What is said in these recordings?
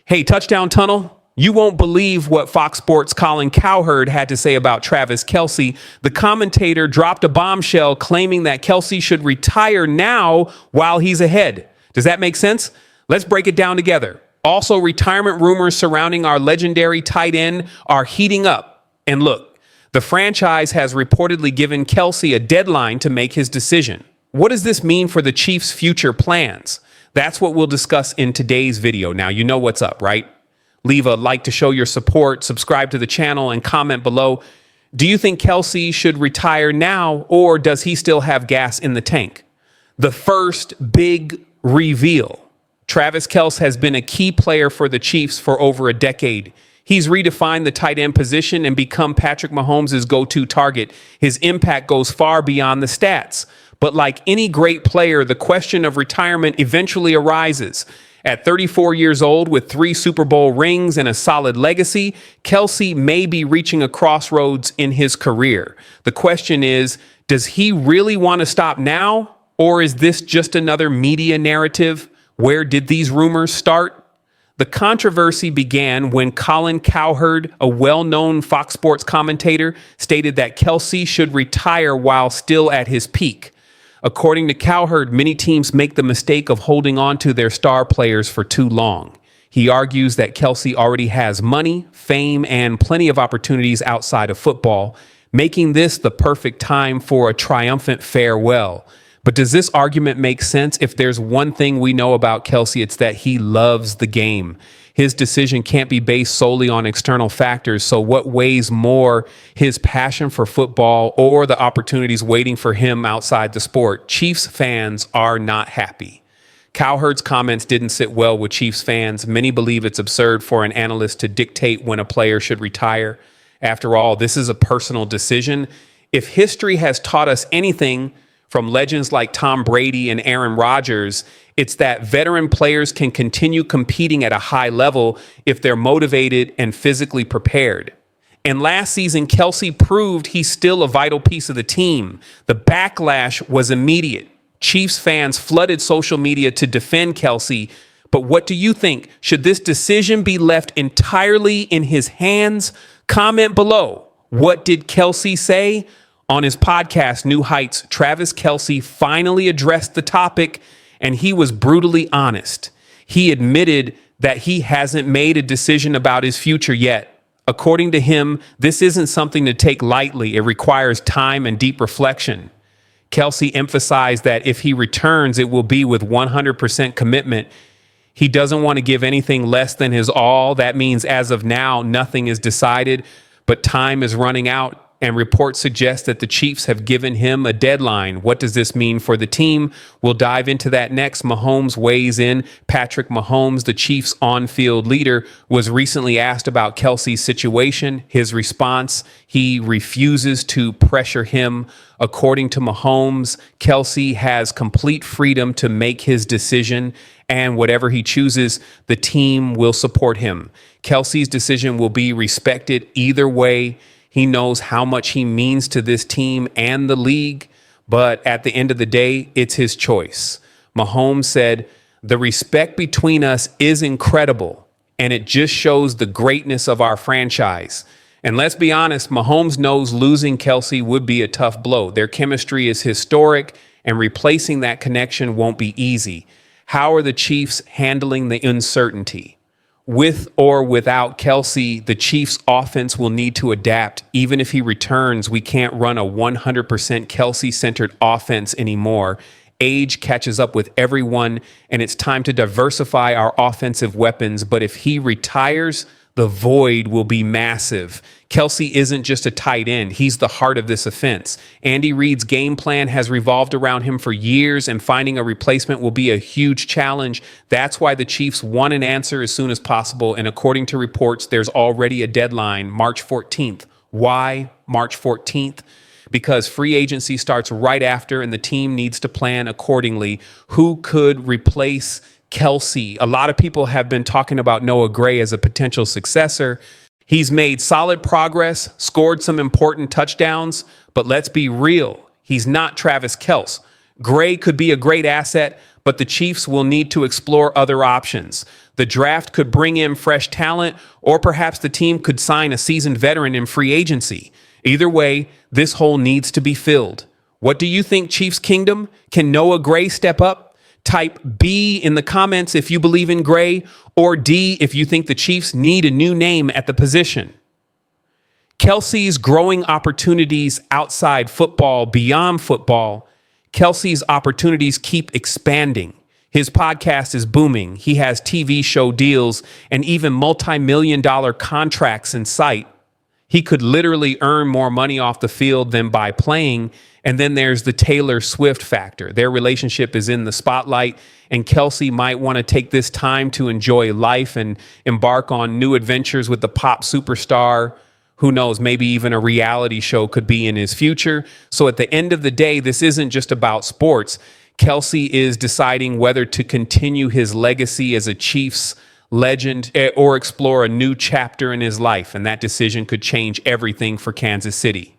Hey, Touchdown Tunnel, you won't believe what Fox Sports' Colin Cowherd had to say about Travis Kelce. The commentator dropped a bombshell claiming that Kelce should retire now while he's ahead. Does that make sense? Let's break it down together. Also, retirement rumors surrounding our legendary tight end are heating up. And look, the franchise has reportedly given Kelce a deadline to make his decision. What does this mean for the Chiefs' future plans? That's what we'll discuss in today's video. Now, you know what's up, right? Leave a like to show your support, subscribe to the channel, and comment below. Do you think Kelce should retire now, or does he still have gas in the tank? The first big reveal. Travis Kelce has been a key player for the Chiefs for over a decade. He's redefined the tight end position and become Patrick Mahomes' go-to target. His impact goes far beyond the stats. But like any great player, the question of retirement eventually arises. At 34 years old, with 3 Super Bowl rings and a solid legacy, Kelce may be reaching a crossroads in his career. The question is, does he really want to stop now? Or is this just another media narrative? Where did these rumors start? The controversy began when Colin Cowherd, a well-known Fox Sports commentator, stated that Kelce should retire while still at his peak. According to Cowherd, many teams make the mistake of holding on to their star players for too long. He argues that Kelce already has money, fame, and plenty of opportunities outside of football, making this the perfect time for a triumphant farewell. But does this argument make sense? If there's one thing we know about Kelce, it's that he loves the game. His decision can't be based solely on external factors. So what weighs more, his passion for football or the opportunities waiting for him outside the sport? Chiefs fans are not happy. Cowherd's comments didn't sit well with Chiefs fans. Many believe it's absurd for an analyst to dictate when a player should retire. After all, this is a personal decision. If history has taught us anything from legends like Tom Brady and Aaron Rodgers, it's that veteran players can continue competing at a high level if they're motivated and physically prepared. And last season, Kelce proved he's still a vital piece of the team. The backlash was immediate. Chiefs fans flooded social media to defend Kelce. But what do you think? Should this decision be left entirely in his hands? Comment below. What did Kelce say? On his podcast, New Heights, Travis Kelce finally addressed the topic, and he was brutally honest. He admitted that he hasn't made a decision about his future yet. According to him, this isn't something to take lightly. It requires time and deep reflection. Kelce emphasized that if he returns, it will be with 100% commitment. He doesn't want to give anything less than his all. That means as of now, nothing is decided, but time is running out. And reports suggest that the Chiefs have given him a deadline. What does this mean for the team? We'll dive into that next. Mahomes weighs in. Patrick Mahomes, the Chiefs' on-field leader, was recently asked about Kelce's situation. His response, he refuses to pressure him. According to Mahomes, Kelce has complete freedom to make his decision, and whatever he chooses, the team will support him. Kelce's decision will be respected either way. He knows how much he means to this team and the league, but at the end of the day, it's his choice. Mahomes said, "The respect between us is incredible, and it just shows the greatness of our franchise." And let's be honest, Mahomes knows losing Kelce would be a tough blow. Their chemistry is historic, and replacing that connection won't be easy. How are the Chiefs handling the uncertainty? With or without Kelce, the Chiefs' offense will need to adapt. Even if he returns, we can't run a 100% Kelce-centered offense anymore. Age catches up with everyone, and it's time to diversify our offensive weapons. But if he retires, the void will be massive. Kelce isn't just a tight end. He's the heart of this offense. Andy Reid's game plan has revolved around him for years, and finding a replacement will be a huge challenge. That's why the Chiefs want an answer as soon as possible. And according to reports, there's already a deadline, March 14th. Why March 14th? Because free agency starts right after, and the team needs to plan accordingly. Who could replace Kelce? A lot of people have been talking about Noah Gray as a potential successor. He's made solid progress, scored some important touchdowns, but let's be real. He's not Travis Kelce. Gray could be a great asset, but the Chiefs will need to explore other options. The draft could bring in fresh talent, or perhaps the team could sign a seasoned veteran in free agency. Either way, this hole needs to be filled. What do you think, Chiefs Kingdom? Can Noah Gray step up? Type B in the comments if you believe in Gray, or D if you think the Chiefs need a new name at the position. Kelce's growing opportunities outside football, beyond football. Kelce's opportunities keep expanding. His podcast is booming. He has TV show deals and even multi-million-dollar contracts in sight. He could literally earn more money off the field than by playing. And then there's the Taylor Swift factor. Their relationship is in the spotlight, and Kelce might want to take this time to enjoy life and embark on new adventures with the pop superstar. Who knows, maybe even a reality show could be in his future. So at the end of the day, this isn't just about sports. Kelce is deciding whether to continue his legacy as a Chiefs legend or explore a new chapter in his life. And that decision could change everything for Kansas City.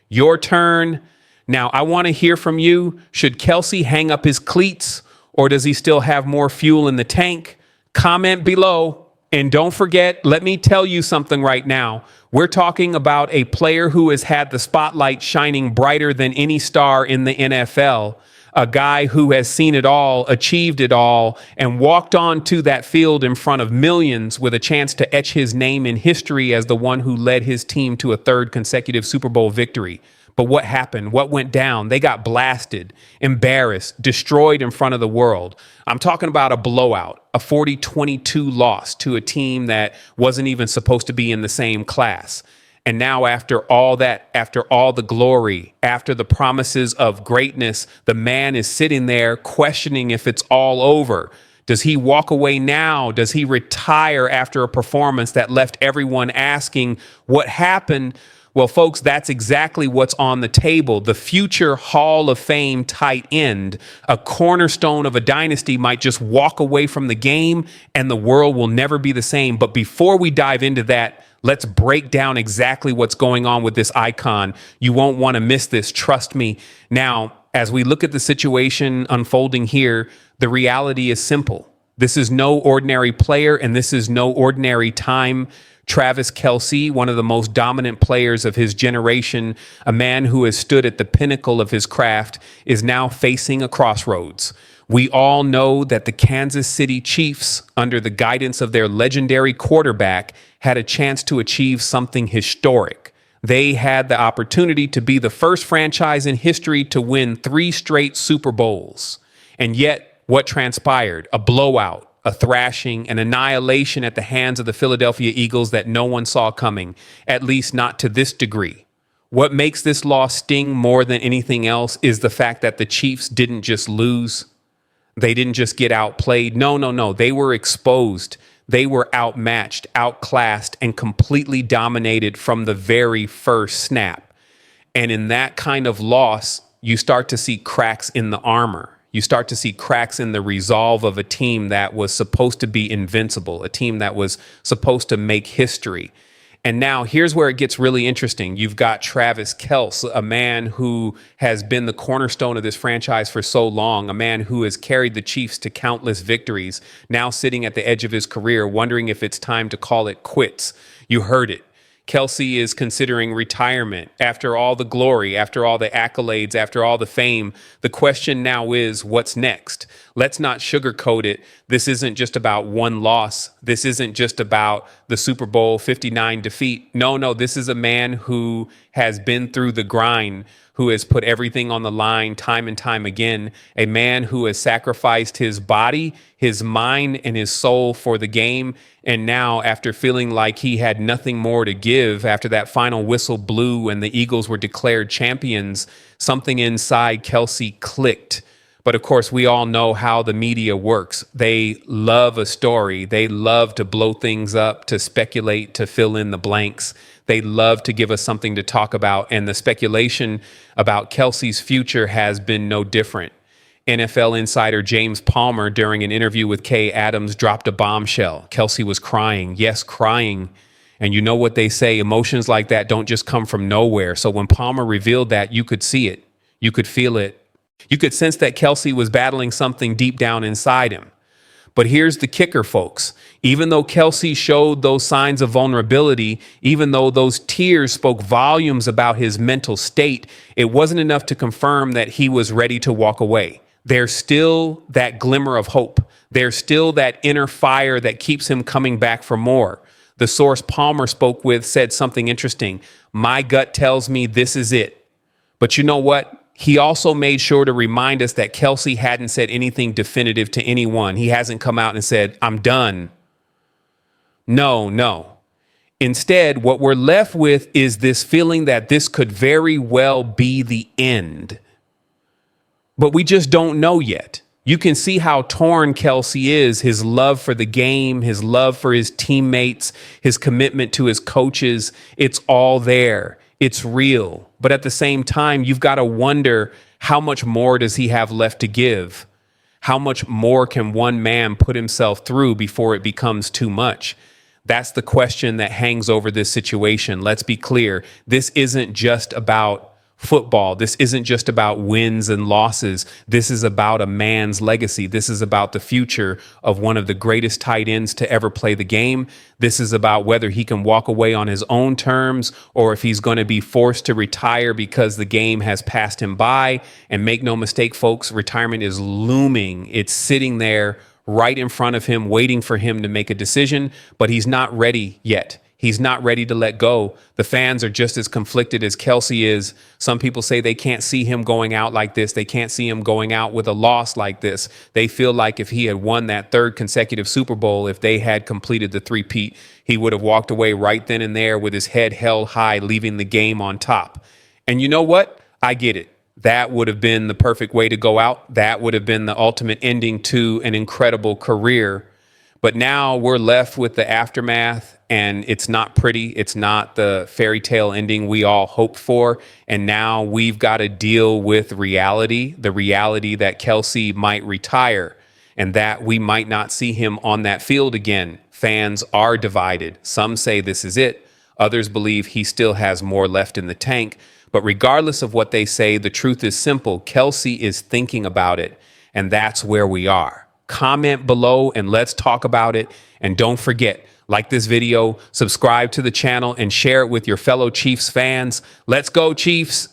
Your turn. Now, I want to hear from you. Should Kelce hang up his cleats, or does he still have more fuel in the tank? Comment below. And don't forget, let me tell you something right now. We're talking about a player who has had the spotlight shining brighter than any star in the NFL. A guy who has seen it all, achieved it all, and walked onto that field in front of millions with a chance to etch his name in history as the one who led his team to a third consecutive Super Bowl victory. But what happened? What went down? They got blasted, embarrassed, destroyed in front of the world. I'm talking about a blowout, a 40-22 loss to a team that wasn't even supposed to be in the same class. And now after all that, after all the glory, after the promises of greatness, the man is sitting there questioning if it's all over. Does he walk away now? Does he retire after a performance that left everyone asking what happened? Well, folks, that's exactly what's on the table. The future Hall of Fame tight end, a cornerstone of a dynasty, might just walk away from the game and the world will never be the same. But before we dive into that, let's break down exactly what's going on with this icon. You won't want to miss this. Trust me. Now, as we look at the situation unfolding here, the reality is simple. This is no ordinary player, and this is no ordinary time. Travis Kelce, one of the most dominant players of his generation, a man who has stood at the pinnacle of his craft, is now facing a crossroads. We all know that the Kansas City Chiefs, under the guidance of their legendary quarterback, had a chance to achieve something historic. They had the opportunity to be the first franchise in history to win 3 straight Super Bowls. And yet, what transpired? A blowout. A thrashing, an annihilation at the hands of the Philadelphia Eagles that no one saw coming, at least not to this degree. What makes this loss sting more than anything else is the fact that the Chiefs didn't just lose. They didn't just get outplayed. No. They were exposed. They were outmatched, outclassed, and completely dominated from the very first snap. And in that kind of loss, you start to see cracks in the armor. You start to see cracks in the resolve of a team that was supposed to be invincible, a team that was supposed to make history. And now here's where it gets really interesting. You've got Travis Kelce, a man who has been the cornerstone of this franchise for so long, a man who has carried the Chiefs to countless victories, now sitting at the edge of his career, wondering if it's time to call it quits. You heard it. Kelce is considering retirement after all the glory, after all the accolades, after all the fame. The question now is, what's next? Let's not sugarcoat it. This isn't just about one loss. This isn't just about the Super Bowl 59 defeat. No, this is a man who has been through the grind, who has put everything on the line time and time again, a man who has sacrificed his body, his mind, and his soul for the game. And now, after feeling like he had nothing more to give after that final whistle blew and the Eagles were declared champions, something inside Kelce clicked. But of course, we all know how the media works. They love a story. They love to blow things up, to speculate, to fill in the blanks. They love to give us something to talk about. And the speculation about Kelce's future has been no different. NFL insider James Palmer, during an interview with Kay Adams, dropped a bombshell. Kelce was crying. Yes, crying. And you know what they say, emotions like that don't just come from nowhere. So when Palmer revealed that, you could see it. You could feel it. You could sense that Kelce was battling something deep down inside him. But here's the kicker, folks. Even though Kelce showed those signs of vulnerability, even though those tears spoke volumes about his mental state, it wasn't enough to confirm that he was ready to walk away. There's still that glimmer of hope. There's still that inner fire that keeps him coming back for more. The source Palmer spoke with said something interesting. My gut tells me this is it. But you know what? He also made sure to remind us that Kelce hadn't said anything definitive to anyone. He hasn't come out and said, I'm done. No. Instead, what we're left with is this feeling that this could very well be the end. But we just don't know yet. You can see how torn Kelce is, his love for the game, his love for his teammates, his commitment to his coaches. It's all there. It's real. But at the same time, you've got to wonder, how much more does he have left to give? How much more can one man put himself through before it becomes too much? That's the question that hangs over this situation. Let's be clear. This isn't just about football. This isn't just about wins and losses. This is about a man's legacy. This is about the future of one of the greatest tight ends to ever play the game. This is about whether he can walk away on his own terms or if he's going to be forced to retire because the game has passed him by. And make no mistake, folks, retirement is looming. It's sitting there right in front of him, waiting for him to make a decision, but he's not ready yet. He's not ready to let go. The fans are just as conflicted as Kelce is. Some people say they can't see him going out like this. They can't see him going out with a loss like this. They feel like if he had won that third consecutive Super Bowl, if they had completed the three-peat, he would have walked away right then and there with his head held high, leaving the game on top. And you know what? I get it. That would have been the perfect way to go out. That would have been the ultimate ending to an incredible career. But now we're left with the aftermath, and it's not pretty. It's not the fairy tale ending we all hoped for. And now we've got to deal with reality, the reality that Kelce might retire and that we might not see him on that field again. Fans are divided. Some say this is it. Others believe he still has more left in the tank. But regardless of what they say, the truth is simple. Kelce is thinking about it, and that's where we are. Comment below and let's talk about it. And don't forget, like this video, subscribe to the channel, and share it with your fellow Chiefs fans. Let's go, Chiefs.